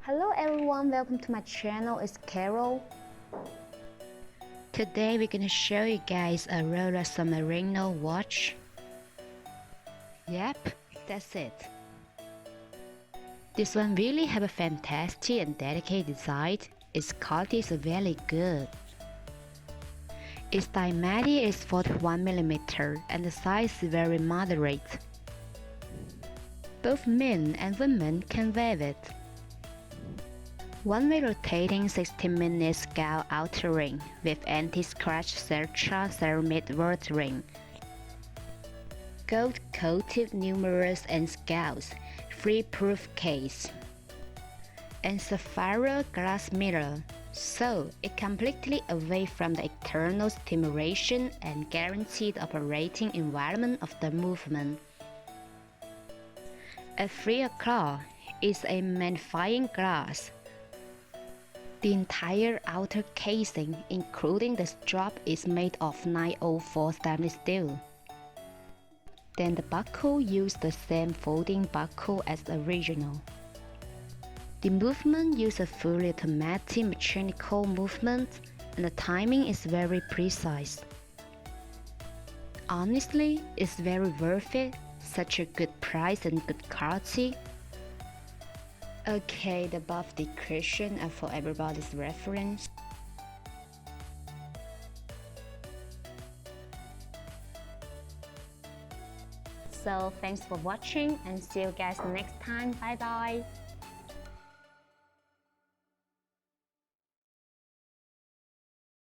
Hello everyone, welcome to my channel, it's Carol. Today we're gonna show you guys a Rolex Submariner watch. Yep, that's it. This one really have a fantastic and delicate design. Its quality is very good. Its diameter is 41mm and the size is very moderate. Both men and women can wear it. One-way rotating 16-minute scale outer ring with anti-scratch Cerachrom ceramic world ring. Gold-coated numerals and scales, free-proof case, and sapphire glass mirror, so it completely away from the external stimulation and guaranteed operating environment of the movement. At 3 o'clock is a magnifying glass. The entire outer casing, including the strap, is made of 904 stainless steel. Then the buckle used the same folding buckle as the original. The movement uses a fully automatic mechanical movement, and the timing is very precise. Honestly, it's very worth it, such a good price and good quality. Okay, the above description are for everybody's reference. So thanks for watching and see you guys next time. Bye bye.